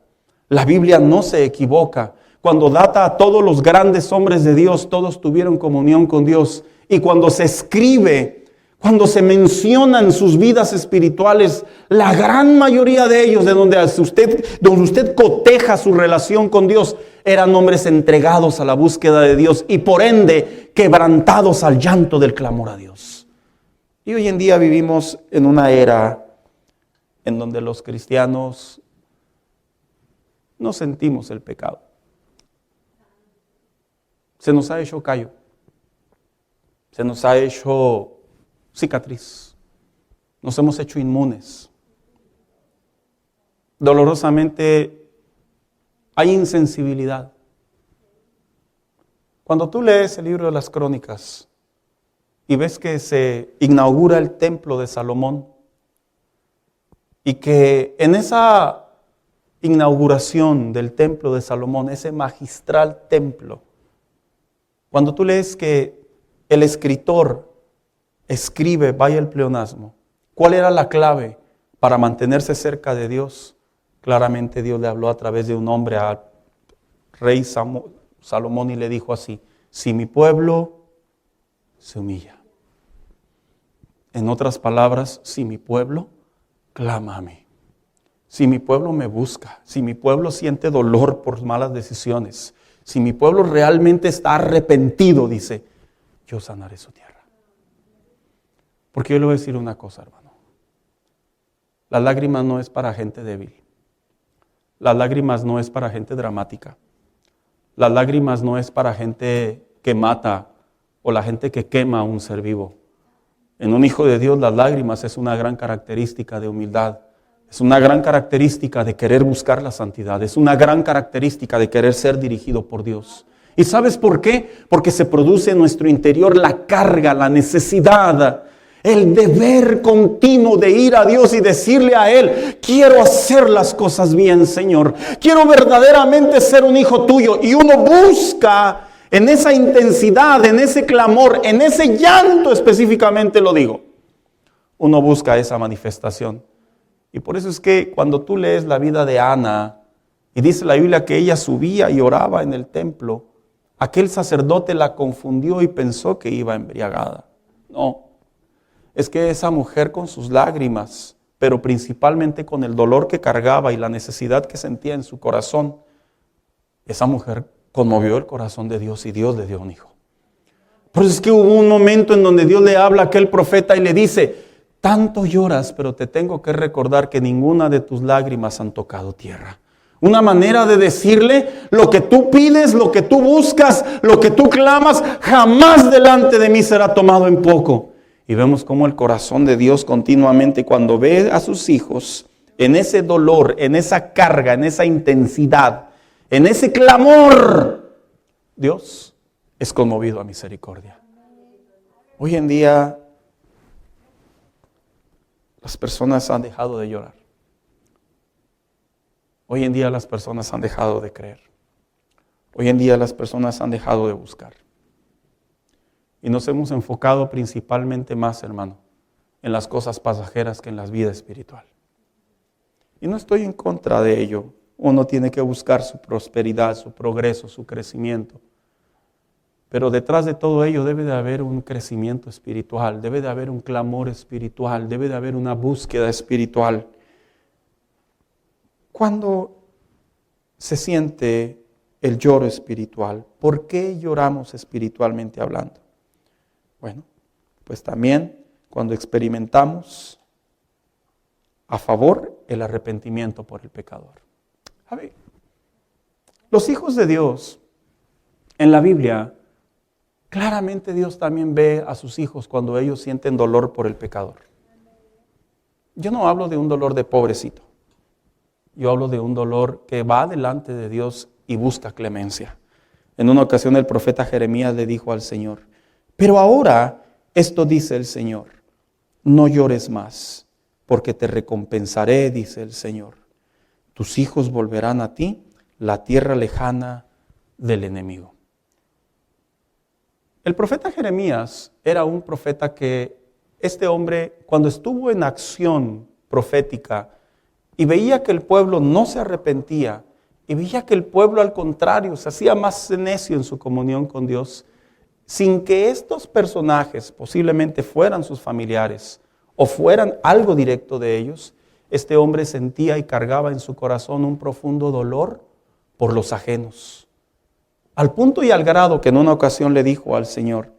La Biblia no se equivoca. Cuando data a todos los grandes hombres de Dios, todos tuvieron comunión con Dios. Y cuando se escribe, cuando se mencionan sus vidas espirituales, la gran mayoría de ellos, de donde usted coteja su relación con Dios, eran hombres entregados a la búsqueda de Dios y por ende quebrantados al llanto del clamor a Dios. Y hoy en día vivimos en una era en donde los cristianos no sentimos el pecado. Se nos ha hecho callo. Se nos ha hecho cicatriz. Nos hemos hecho inmunes. Dolorosamente hay insensibilidad. Cuando tú lees el libro de las Crónicas y ves que se inaugura el templo de Salomón y que en esa inauguración del templo de Salomón, ese magistral templo, cuando tú lees que el escritor escribe, vaya el pleonasmo, ¿cuál era la clave para mantenerse cerca de Dios, claramente Dios le habló a través de un hombre al rey Salomón y le dijo así: si mi pueblo se humilla. En otras palabras, si mi pueblo clama a mí, si mi pueblo me busca, si mi pueblo siente dolor por malas decisiones, si mi pueblo realmente está arrepentido, dice, yo sanaré su tierra. Porque yo le voy a decir una cosa, hermano. Las lágrimas no es para gente débil. Las lágrimas no es para gente dramática. Las lágrimas no es para gente que mata o la gente que quema a un ser vivo. En un hijo de Dios, las lágrimas es una gran característica de humildad. Es una gran característica de querer buscar la santidad. Es una gran característica de querer ser dirigido por Dios. ¿Y sabes por qué? Porque se produce en nuestro interior la carga, la necesidad, el deber continuo de ir a Dios y decirle a Él: quiero hacer las cosas bien, Señor. Quiero verdaderamente ser un hijo tuyo. Y uno busca en esa intensidad, en ese clamor, en ese llanto específicamente lo digo. Uno busca esa manifestación. Y por eso es que cuando tú lees la vida de Ana, y dice la Biblia que ella subía y oraba en el templo, aquel sacerdote la confundió y pensó que iba embriagada. No, es que esa mujer con sus lágrimas, pero principalmente con el dolor que cargaba y la necesidad que sentía en su corazón, esa mujer conmovió el corazón de Dios y Dios le dio un hijo. Por eso es que hubo un momento en donde Dios le habla a aquel profeta y le dice: tanto lloras, pero te tengo que recordar que ninguna de tus lágrimas han tocado tierra. Una manera de decirle: lo que tú pides, lo que tú buscas, lo que tú clamas, jamás delante de mí será tomado en poco. Y vemos cómo el corazón de Dios continuamente, cuando ve a sus hijos en ese dolor, en esa carga, en esa intensidad, en ese clamor, Dios es conmovido a misericordia. Hoy en día las personas han dejado de llorar. Hoy en día las personas han dejado de creer. Hoy en día las personas han dejado de buscar. Y nos hemos enfocado principalmente más, hermano, en las cosas pasajeras que en la vida espiritual. Y no estoy en contra de ello. Uno tiene que buscar su prosperidad, su progreso, su crecimiento. Pero detrás de todo ello debe de haber un crecimiento espiritual, debe de haber un clamor espiritual, debe de haber una búsqueda espiritual. Cuando se siente el lloro espiritual, ¿por qué lloramos espiritualmente hablando? Bueno, pues también cuando experimentamos a favor el arrepentimiento por el pecador. A ver, los hijos de Dios en la Biblia, claramente Dios también ve a sus hijos cuando ellos sienten dolor por el pecador. Yo no hablo de un dolor de pobrecito. Yo hablo de un dolor que va delante de Dios y busca clemencia. En una ocasión el profeta Jeremías le dijo al Señor: pero ahora esto dice el Señor: no llores más, porque te recompensaré, dice el Señor. Tus hijos volverán a ti, la tierra lejana del enemigo. El profeta Jeremías era un profeta que este hombre, cuando estuvo en acción profética y veía que el pueblo no se arrepentía y veía que el pueblo al contrario se hacía más necio en su comunión con Dios, sin que estos personajes posiblemente fueran sus familiares o fueran algo directo de ellos, este hombre sentía y cargaba en su corazón un profundo dolor por los ajenos. Al punto y al grado que en una ocasión le dijo al Señor: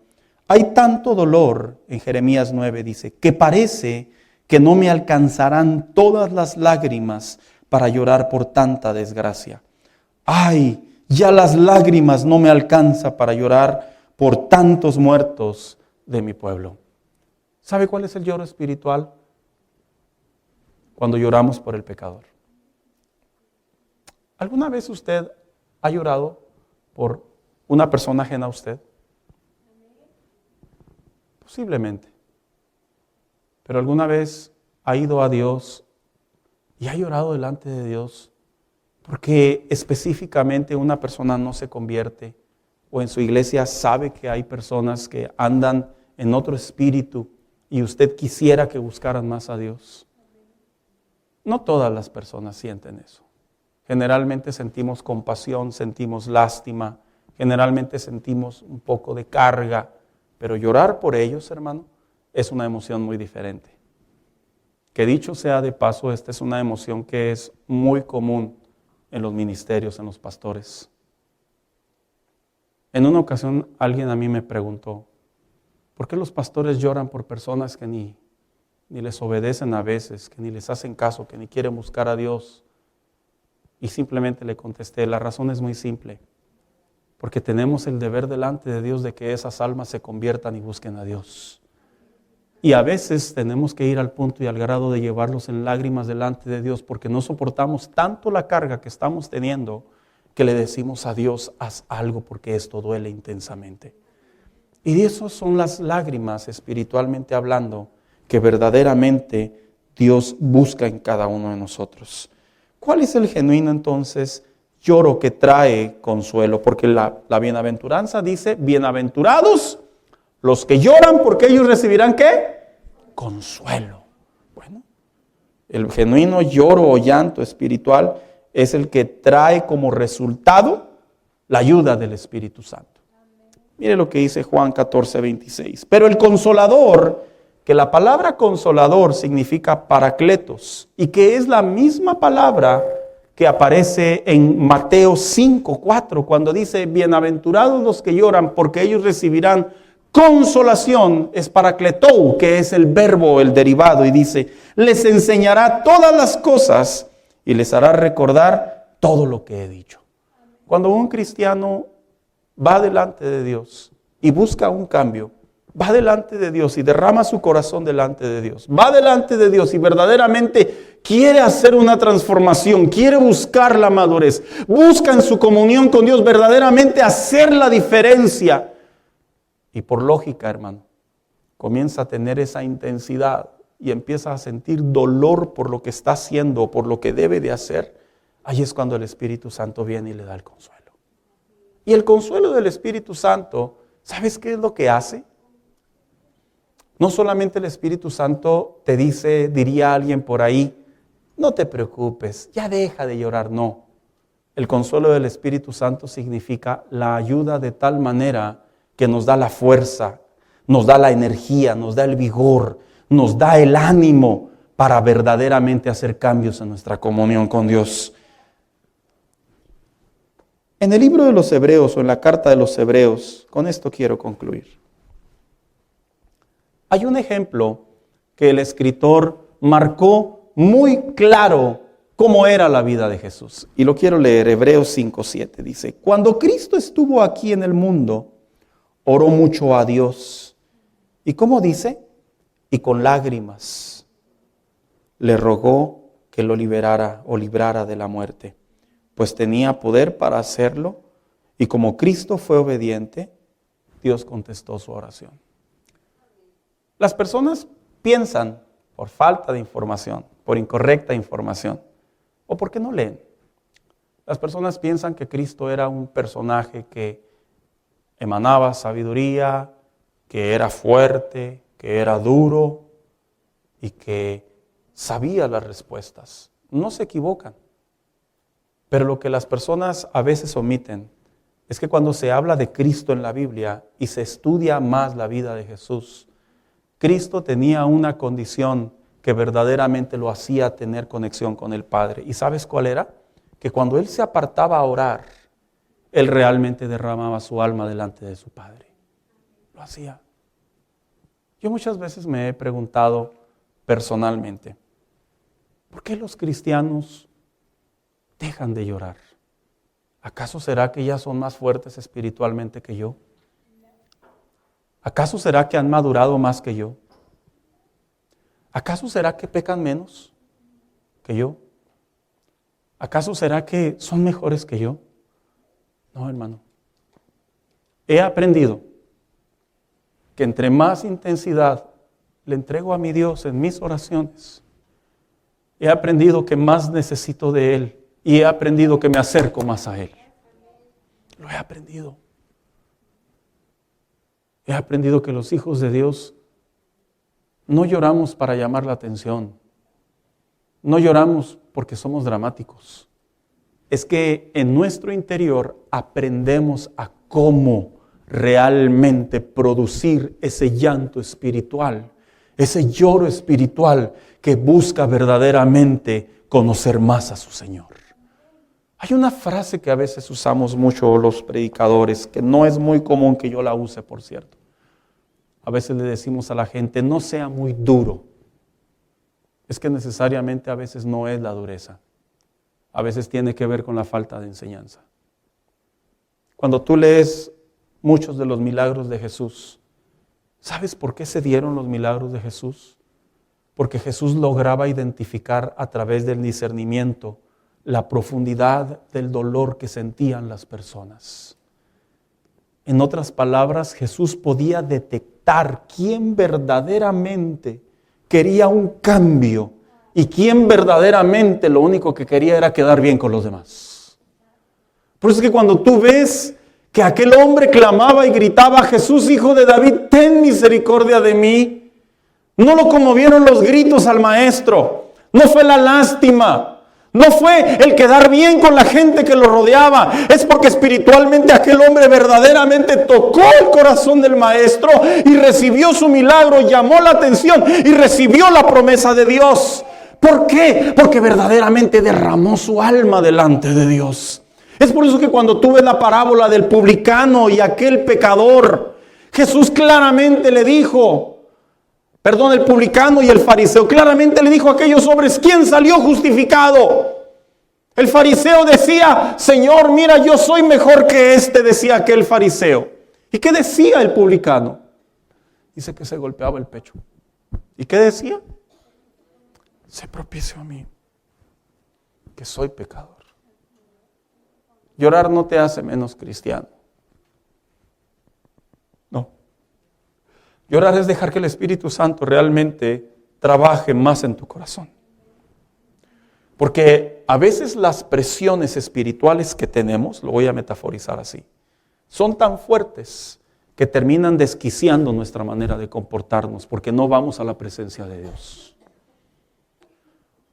hay tanto dolor, en Jeremías 9 dice, que parece que no me alcanzarán todas las lágrimas para llorar por tanta desgracia. Ay, ya las lágrimas no me alcanzan para llorar por tantos muertos de mi pueblo. ¿Sabe cuál es el lloro espiritual? Cuando lloramos por el pecador. ¿Alguna vez usted ha llorado por una persona ajena a usted? Posiblemente. Pero ¿alguna vez ha ido a Dios y ha llorado delante de Dios porque específicamente una persona no se convierte? O en su iglesia sabe que hay personas que andan en otro espíritu y usted quisiera que buscaran más a Dios. No todas las personas sienten eso. Generalmente sentimos compasión, sentimos lástima, generalmente sentimos un poco de carga, pero llorar por ellos, hermano, es una emoción muy diferente. Que dicho sea de paso, esta es una emoción que es muy común en los ministerios, en los pastores. En una ocasión alguien a mí me preguntó, ¿por qué los pastores lloran por personas que ni les obedecen a veces, que ni les hacen caso, que ni quieren buscar a Dios? Y simplemente le contesté, la razón es muy simple, porque tenemos el deber delante de Dios de que esas almas se conviertan y busquen a Dios. Y a veces tenemos que ir al punto y al grado de llevarlos en lágrimas delante de Dios, porque no soportamos tanto la carga que estamos teniendo, que le decimos a Dios, haz algo porque esto duele intensamente. Y de eso son las lágrimas, espiritualmente hablando, que verdaderamente Dios busca en cada uno de nosotros. ¿Cuál es el genuino entonces lloro que trae consuelo? Porque la bienaventuranza dice, bienaventurados los que lloran, porque ellos recibirán ¿qué? Consuelo. Bueno, el genuino lloro o llanto espiritual es el que trae como resultado la ayuda del Espíritu Santo. Mire lo que dice Juan 14:26. Pero el Consolador, que la palabra consolador significa paracletos, y que es la misma palabra que aparece en Mateo 5:4, cuando dice, bienaventurados los que lloran, porque ellos recibirán consolación, es paracletou, que es el verbo, el derivado, y dice, les enseñará todas las cosas y les hará recordar todo lo que he dicho. Cuando un cristiano va delante de Dios y busca un cambio, va delante de Dios y derrama su corazón delante de Dios, va delante de Dios y verdaderamente quiere hacer una transformación, quiere buscar la madurez, busca en su comunión con Dios verdaderamente hacer la diferencia. Y por lógica, hermano, comienza a tener esa intensidad y empieza a sentir dolor por lo que está haciendo, por lo que debe de hacer. Ahí es cuando el Espíritu Santo viene y le da el consuelo. Y el consuelo del Espíritu Santo, ¿sabes qué es lo que hace? No solamente el Espíritu Santo te dice, diría alguien por ahí, no te preocupes, ya deja de llorar. No, el consuelo del Espíritu Santo significa la ayuda de tal manera que nos da la fuerza, nos da la energía, nos da el vigor, nos da el ánimo para verdaderamente hacer cambios en nuestra comunión con Dios. En el libro de los Hebreos o en la carta de los Hebreos, con esto quiero concluir. Hay un ejemplo que el escritor marcó muy claro cómo era la vida de Jesús. Y lo quiero leer, Hebreos 5:7. Dice, cuando Cristo estuvo aquí en el mundo, oró mucho a Dios. ¿Y cómo dice? Y con lágrimas le rogó que lo liberara o librara de la muerte, pues tenía poder para hacerlo. Y como Cristo fue obediente, Dios contestó su oración. Las personas piensan, por falta de información, por incorrecta información, o porque no leen. Las personas piensan que Cristo era un personaje que emanaba sabiduría, que era fuerte, que era duro y que sabía las respuestas. No se equivocan. Pero lo que las personas a veces omiten es que cuando se habla de Cristo en la Biblia y se estudia más la vida de Jesús, Cristo tenía una condición que verdaderamente lo hacía tener conexión con el Padre. ¿Y sabes cuál era? Que cuando Él se apartaba a orar, Él realmente derramaba su alma delante de su Padre. Lo hacía. Yo muchas veces me he preguntado personalmente, ¿por qué los cristianos dejan de llorar? ¿Acaso será que ya son más fuertes espiritualmente que yo? ¿Acaso será que han madurado más que yo? ¿Acaso será que pecan menos que yo? ¿Acaso será que son mejores que yo? No, hermano. He aprendido que entre más intensidad le entrego a mi Dios en mis oraciones, he aprendido que más necesito de Él y he aprendido que me acerco más a Él. Lo he aprendido. He aprendido que los hijos de Dios no lloramos para llamar la atención. No lloramos porque somos dramáticos. Es que en nuestro interior aprendemos a cómo realmente producir ese llanto espiritual, ese lloro espiritual que busca verdaderamente conocer más a su Señor. Hay una frase que a veces usamos mucho los predicadores, que no es muy común que yo la use, por cierto. A veces le decimos a la gente, no sea muy duro. Es que necesariamente a veces no es la dureza. A veces tiene que ver con la falta de enseñanza. Cuando tú lees muchos de los milagros de Jesús, ¿sabes por qué se dieron los milagros de Jesús? Porque Jesús lograba identificar a través del discernimiento la profundidad del dolor que sentían las personas. En otras palabras, Jesús podía detectar quién verdaderamente quería un cambio y quién verdaderamente lo único que quería era quedar bien con los demás. Por eso es que cuando tú ves que aquel hombre clamaba y gritaba, Jesús, hijo de David, ten misericordia de mí, no lo conmovieron los gritos al maestro, no fue la lástima, no fue el quedar bien con la gente que lo rodeaba, es porque espiritualmente aquel hombre verdaderamente tocó el corazón del maestro y recibió su milagro, llamó la atención y recibió la promesa de Dios. ¿Por qué? Porque verdaderamente derramó su alma delante de Dios. Es por eso que cuando tú ves la parábola del publicano y aquel pecador, Jesús claramente le dijo, el publicano y el fariseo, claramente le dijo a aquellos hombres, ¿quién salió justificado? El fariseo decía, Señor, mira, yo soy mejor que este, decía aquel fariseo. ¿Y qué decía el publicano? Dice que se golpeaba el pecho. ¿Y qué decía? Se propició a mí, que soy pecador. Llorar no te hace menos cristiano. No. Llorar es dejar que el Espíritu Santo realmente trabaje más en tu corazón. Porque a veces las presiones espirituales que tenemos, lo voy a metaforizar así, son tan fuertes que terminan desquiciando nuestra manera de comportarnos porque no vamos a la presencia de Dios.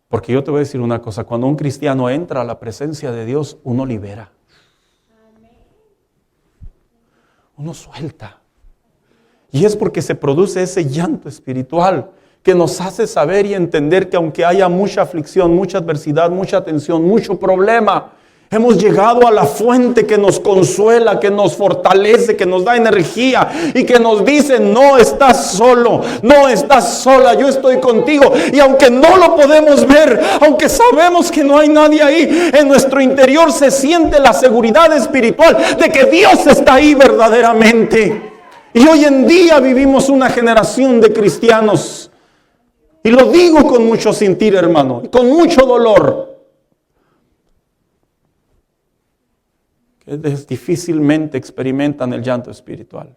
Porque yo te voy a decir una cosa, cuando un cristiano entra a la presencia de Dios, uno libera. Uno suelta. Y es porque se produce ese llanto espiritual que nos hace saber y entender que aunque haya mucha aflicción, mucha adversidad, mucha tensión, mucho problema, hemos llegado a la fuente que nos consuela, que nos fortalece, que nos da energía y que nos dice, no estás solo, no estás sola, yo estoy contigo. Y aunque no lo podemos ver, aunque sabemos que no hay nadie ahí, en nuestro interior se siente la seguridad espiritual de que Dios está ahí verdaderamente. Y hoy en día vivimos una generación de cristianos, y lo digo con mucho sentir, hermano, y con mucho dolor, que difícilmente experimentan el llanto espiritual.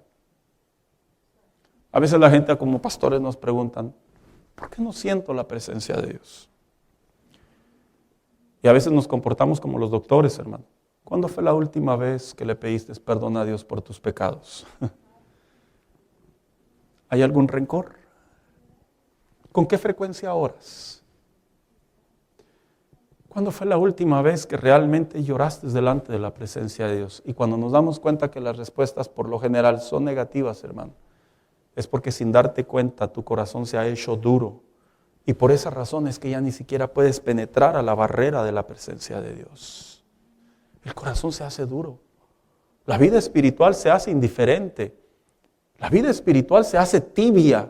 A veces la gente como pastores nos preguntan, ¿por qué no siento la presencia de Dios? Y a veces nos comportamos como los doctores, hermano. ¿Cuándo fue la última vez que le pediste perdón a Dios por tus pecados? ¿Hay algún rencor? ¿Con qué frecuencia oras? ¿Cuándo fue la última vez que realmente lloraste delante de la presencia de Dios? Y cuando nos damos cuenta que las respuestas por lo general son negativas, hermano, es porque sin darte cuenta tu corazón se ha hecho duro. Y por esa razón es que ya ni siquiera puedes penetrar a la barrera de la presencia de Dios. El corazón se hace duro. La vida espiritual se hace indiferente. La vida espiritual se hace tibia.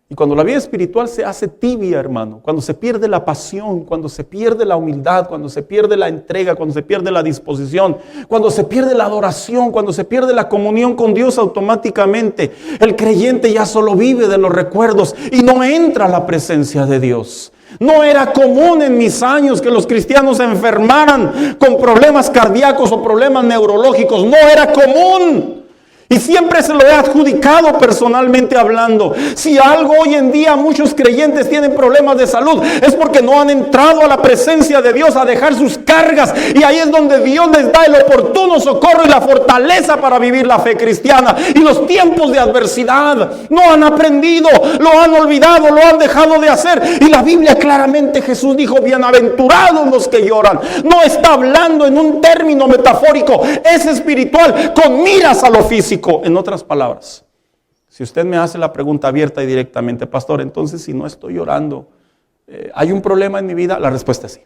Y cuando la vida espiritual se hace tibia, hermano, cuando se pierde la pasión, cuando se pierde la humildad, cuando se pierde la entrega, cuando se pierde la disposición, cuando se pierde la adoración, cuando se pierde la comunión con Dios automáticamente, el creyente ya solo vive de los recuerdos y no entra a la presencia de Dios. No era común en mis años que los cristianos se enfermaran con problemas cardíacos o problemas neurológicos. No era común. Y siempre se lo he adjudicado personalmente hablando. Si algo hoy en día muchos creyentes tienen problemas de salud, es porque no han entrado a la presencia de Dios a dejar sus cargas. Y ahí es donde Dios les da el oportuno socorro y la fortaleza para vivir la fe cristiana. Y los tiempos de adversidad no han aprendido, lo han olvidado, lo han dejado de hacer. Y la Biblia claramente, Jesús dijo, bienaventurados los que lloran. No está hablando en un término metafórico, es espiritual, con miras a lo físico. En otras palabras, si usted me hace la pregunta abierta y directamente, pastor, entonces si no estoy llorando, ¿hay un problema en mi vida? La respuesta es sí.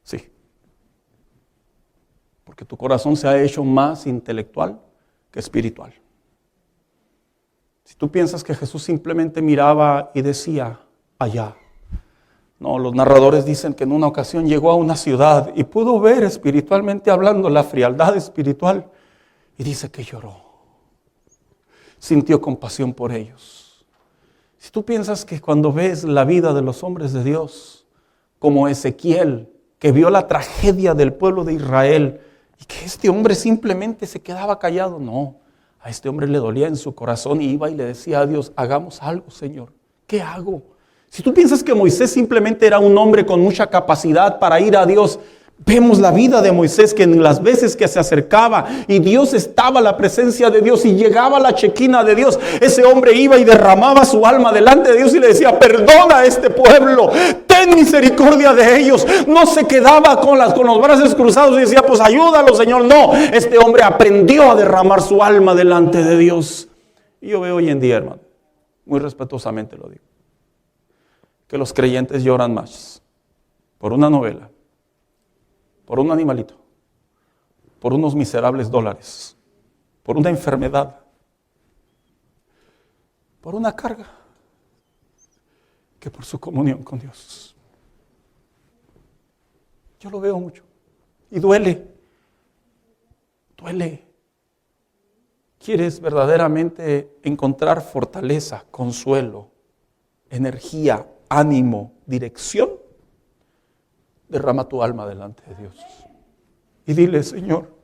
Sí. Porque tu corazón se ha hecho más intelectual que espiritual. Si tú piensas que Jesús simplemente miraba y decía, allá. No, los narradores dicen que en una ocasión llegó a una ciudad y pudo ver espiritualmente hablando la frialdad espiritual. Y dice que lloró, sintió compasión por ellos. Si tú piensas que cuando ves la vida de los hombres de Dios, como Ezequiel, que vio la tragedia del pueblo de Israel, y que este hombre simplemente se quedaba callado, no, a este hombre le dolía en su corazón y iba y le decía a Dios, hagamos algo, Señor, ¿qué hago? Si tú piensas que Moisés simplemente era un hombre con mucha capacidad para ir a Dios, vemos la vida de Moisés, que en las veces que se acercaba y Dios estaba, la presencia de Dios, y llegaba la chequina de Dios, ese hombre iba y derramaba su alma delante de Dios y le decía, perdona a este pueblo, ten misericordia de ellos. No se quedaba con los brazos cruzados y decía, pues ayúdalo, Señor. No, este hombre aprendió a derramar su alma delante de Dios. Y yo veo hoy en día, hermano, muy respetuosamente lo digo, que los creyentes lloran más por una novela, por un animalito, por unos miserables dólares, por una enfermedad, por una carga, que por su comunión con Dios. Yo lo veo mucho y duele. ¿Quieres verdaderamente encontrar fortaleza, consuelo, energía, ánimo, dirección? Derrama tu alma delante de Dios y dile, Señor,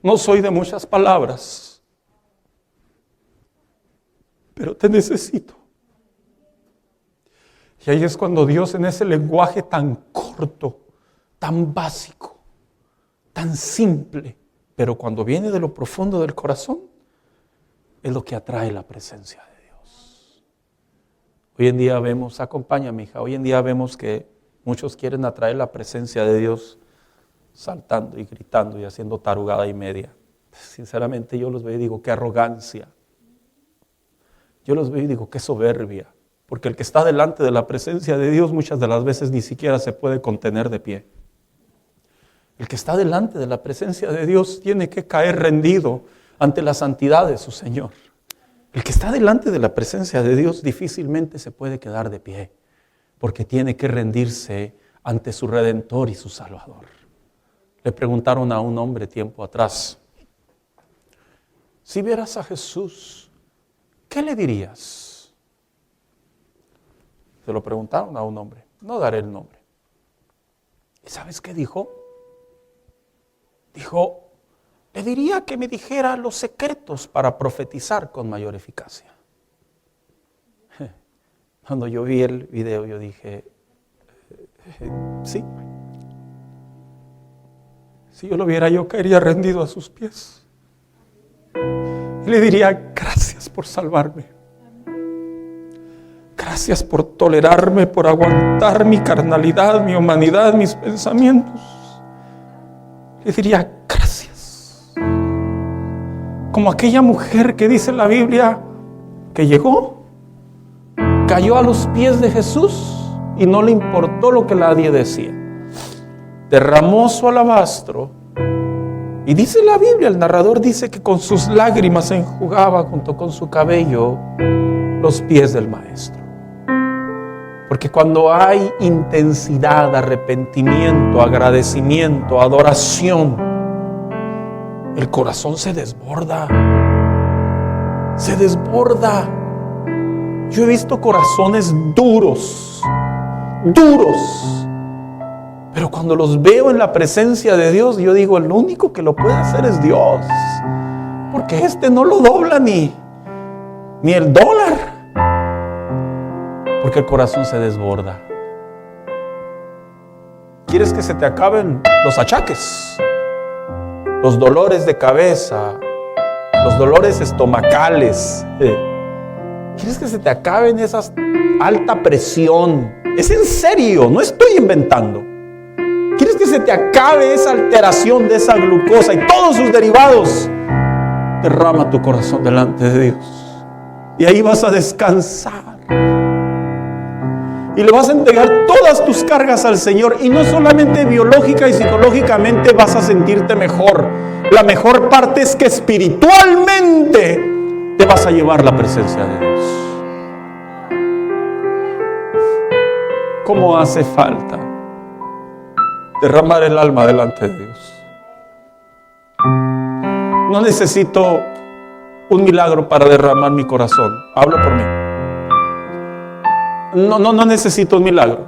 no soy de muchas palabras, pero te necesito. Y ahí es cuando Dios, en ese lenguaje tan corto, tan básico, tan simple, pero cuando viene de lo profundo del corazón, es lo que atrae la presencia de Dios. Hoy en día vemos, acompáñame, hija, hoy en día vemos que muchos quieren atraer la presencia de Dios saltando y gritando y haciendo tarugada y media. Sinceramente yo los veo y digo, qué arrogancia. Yo los veo y digo, qué soberbia. Porque el que está delante de la presencia de Dios muchas de las veces ni siquiera se puede contener de pie. El que está delante de la presencia de Dios tiene que caer rendido ante la santidad de su Señor. El que está delante de la presencia de Dios difícilmente se puede quedar de pie, porque tiene que rendirse ante su Redentor y su Salvador. Le preguntaron a un hombre tiempo atrás, si vieras a Jesús, ¿qué le dirías? Se lo preguntaron a un hombre, no daré el nombre. ¿Y sabes qué dijo? Dijo, le diría que me dijera los secretos para profetizar con mayor eficacia. Cuando yo vi el video, yo dije, sí. Si yo lo viera, yo caería rendido a sus pies. Y le diría, gracias por salvarme. Gracias por tolerarme, por aguantar mi carnalidad, mi humanidad, mis pensamientos. Le diría, gracias. Como aquella mujer que dice en la Biblia que llegó, cayó a los pies de Jesús y no le importó lo que nadie decía. Derramó su alabastro y dice la Biblia, el narrador dice que con sus lágrimas enjugaba junto con su cabello los pies del Maestro. Porque cuando hay intensidad, arrepentimiento, agradecimiento, adoración, el corazón se desborda. Se desborda. Yo he visto corazones duros, pero cuando los veo en la presencia de Dios, yo digo, el único que lo puede hacer es Dios. Porque no lo dobla ni el dólar. Porque el corazón se desborda. ¿Quieres que se te acaben los achaques? Los dolores de cabeza, los dolores estomacales. ¿Quieres que se te acaben esas alta presión? Es en serio, no estoy inventando. ¿Quieres que se te acabe esa alteración de esa glucosa y todos sus derivados? Derrama tu corazón delante de Dios. Y ahí vas a descansar. Y le vas a entregar todas tus cargas al Señor. Y no solamente biológica y psicológicamente vas a sentirte mejor. La mejor parte es que espiritualmente te vas a llevar la presencia de Dios. ¿Cómo hace falta derramar el alma delante de Dios? No necesito un milagro para derramar mi corazón. Hablo por mí. No necesito un milagro.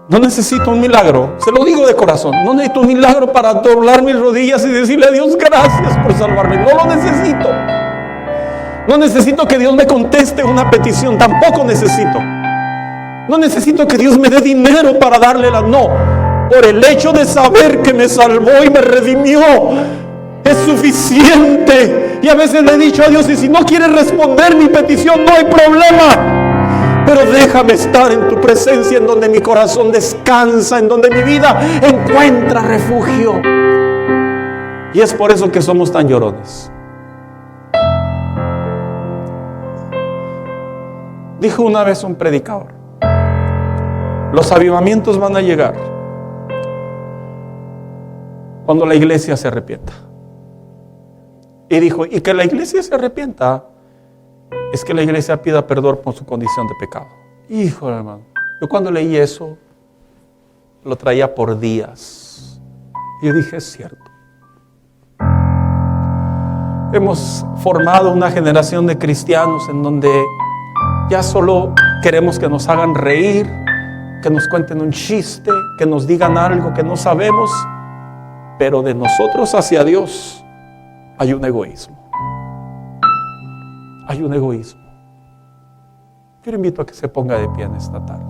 No necesito un milagro. Se lo digo de corazón. No necesito un milagro para doblar mis rodillas y decirle a Dios gracias por salvarme. No lo necesito. No necesito que Dios me conteste una petición. Tampoco necesito. No necesito que Dios me dé dinero para darle no. Por el hecho de saber que me salvó y me redimió, es suficiente. Y a veces le he dicho a Dios, y si no quieres responder mi petición, no hay problema. Pero déjame estar en tu presencia, en donde mi corazón descansa, en donde mi vida encuentra refugio. Y es por eso que somos tan llorones. Dijo una vez un predicador: los avivamientos van a llegar cuando la iglesia se arrepienta. Y dijo, y que la iglesia se arrepienta es que la iglesia pida perdón por su condición de pecado. Híjole, hermano, yo cuando leí eso lo traía por días. Y yo dije, es cierto. Hemos formado una generación de cristianos en donde ya solo queremos que nos hagan reír, que nos cuenten un chiste, que nos digan algo que no sabemos, pero de nosotros hacia Dios hay un egoísmo. Hay un egoísmo. Yo le invito a que se ponga de pie en esta tarde.